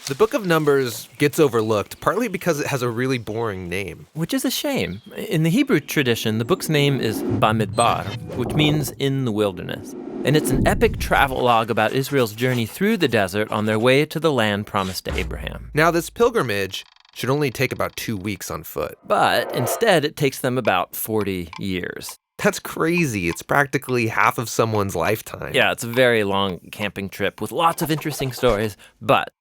The Book of Numbers gets overlooked, partly because it has a really boring name. Which is a shame. In the Hebrew tradition, the book's name is Bamidbar, which means in the wilderness. And it's an epic travelogue about Israel's journey through the desert on their way to the land promised to Abraham. Now, this pilgrimage should only take about 2 weeks on foot. But instead, it takes them about 40 years. That's crazy. It's practically half of someone's lifetime. Yeah, it's a very long camping trip with lots of interesting stories, but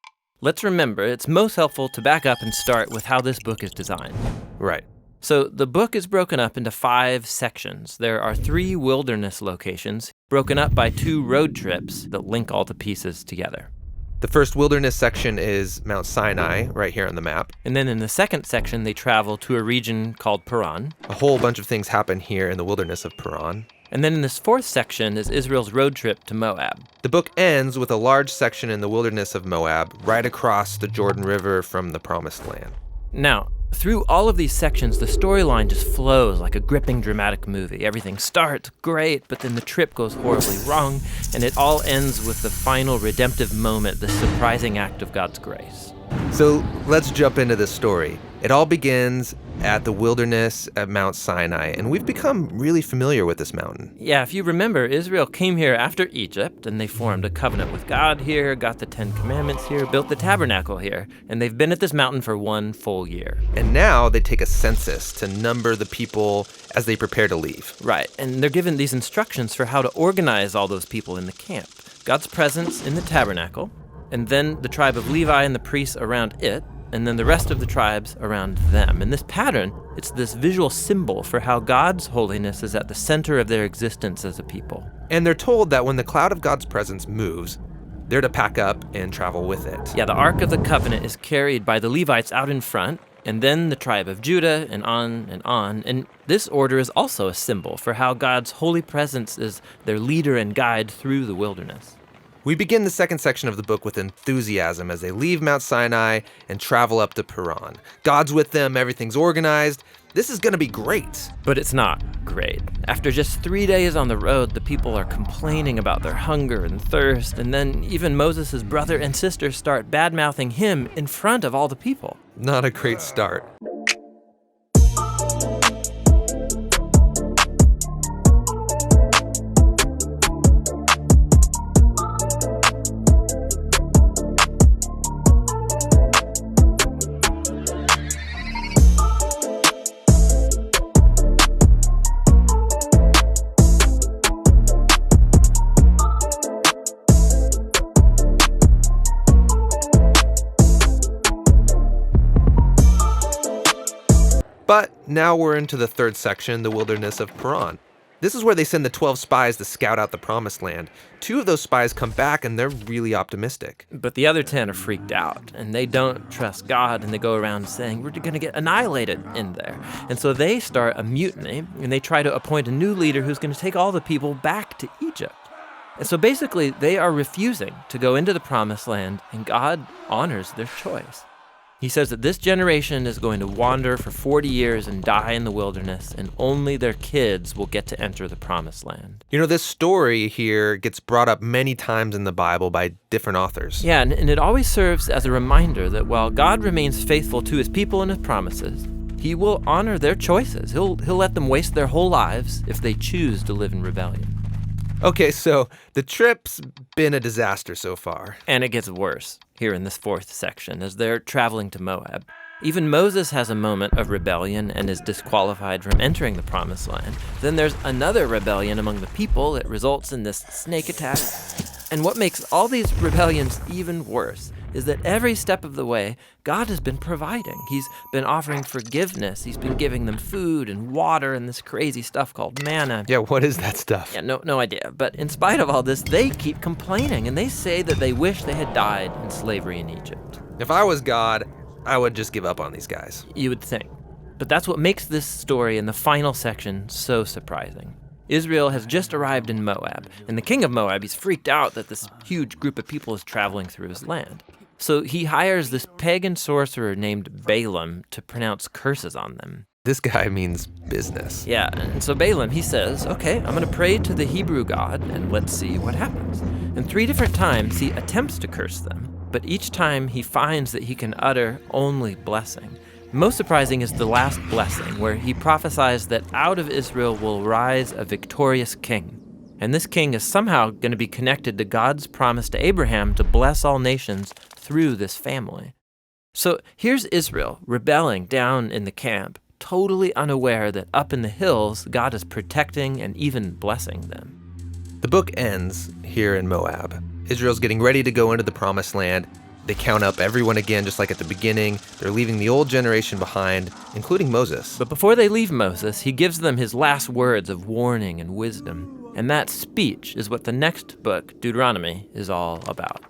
let's remember, it's most helpful to back up and start with how this book is designed. Right. So the book is broken up into 5 sections. There are 3 wilderness locations, broken up by 2 road trips that link all the pieces together. The first wilderness section is Mount Sinai, right here on the map. And then in the second section, they travel to a region called Paran. A whole bunch of things happen here in the wilderness of Paran. And then in this 4th section is Israel's road trip to Moab. The book ends with a large section in the wilderness of Moab, right across the Jordan River from the Promised Land. Now, through all of these sections, the storyline just flows like a gripping dramatic movie. Everything starts great, but then the trip goes horribly wrong, and it all ends with the final redemptive moment, the surprising act of God's grace. So let's jump into this story. It all begins at the wilderness at Mount Sinai, and we've become really familiar with this mountain. Yeah, if you remember, Israel came here after Egypt, and they formed a covenant with God here, got the 10 Commandments here, built the tabernacle here, and they've been at this mountain for 1 full year. And now they take a census to number the people as they prepare to leave. Right, and they're given these instructions for how to organize all those people in the camp. God's presence in the tabernacle, and then the tribe of Levi and the priests around it, and then the rest of the tribes around them. And this pattern, it's this visual symbol for how God's holiness is at the center of their existence as a people. And they're told that when the cloud of God's presence moves, they're to pack up and travel with it. Yeah, the Ark of the Covenant is carried by the Levites out in front, and then the tribe of Judah, and on and on. And this order is also a symbol for how God's holy presence is their leader and guide through the wilderness. We begin the second section of the book with enthusiasm as they leave Mount Sinai and travel up to Paran. God's with them, everything's organized. This is going to be great. But it's not great. After just 3 days on the road, the people are complaining about their hunger and thirst, and then even Moses' brother and sister start bad-mouthing him in front of all the people. Not a great start. But now we're into the third section, the wilderness of Paran. This is where they send the 12 spies to scout out the Promised Land. 2 of those spies come back and they're really optimistic. But the other 10 are freaked out, and they don't trust God, and they go around saying, we're going to get annihilated in there. And so they start a mutiny, and they try to appoint a new leader who's going to take all the people back to Egypt. And so basically, they are refusing to go into the Promised Land, and God honors their choice. He says that this generation is going to wander for 40 years and die in the wilderness, and only their kids will get to enter the Promised Land. You know, this story here gets brought up many times in the Bible by different authors. Yeah, and it always serves as a reminder that while God remains faithful to his people and his promises, he will honor their choices. He'll let them waste their whole lives if they choose to live in rebellion. Okay, so the trip's been a disaster so far. And it gets worse here in this 4th section as they're traveling to Moab. Even Moses has a moment of rebellion and is disqualified from entering the Promised Land. Then there's another rebellion among the people that results in this snake attack. And what makes all these rebellions even worse is that every step of the way, God has been providing. He's been offering forgiveness. He's been giving them food and water and this crazy stuff called manna. Yeah, what is that stuff? Yeah, no idea. But in spite of all this, they keep complaining, and they say that they wish they had died in slavery in Egypt. If I was God, I would just give up on these guys. You would think. But that's what makes this story in the final section so surprising. Israel has just arrived in Moab, and the king of Moab, he's freaked out that this huge group of people is traveling through his land. So he hires this pagan sorcerer named Balaam to pronounce curses on them. This guy means business. Yeah, and so Balaam, he says, okay, I'm going to pray to the Hebrew God, and let's see what happens. And 3 different times he attempts to curse them, but each time he finds that he can utter only blessing. Most surprising is the last blessing, where he prophesies that out of Israel will rise a victorious king. And this king is somehow going to be connected to God's promise to Abraham to bless all nations through this family. So here's Israel rebelling down in the camp, totally unaware that up in the hills, God is protecting and even blessing them. The book ends here in Moab. Israel's getting ready to go into the promised land. They count up everyone again, just like at the beginning. They're leaving the old generation behind, including Moses. But before they leave Moses, he gives them his last words of warning and wisdom. And that speech is what the next book, Deuteronomy, is all about.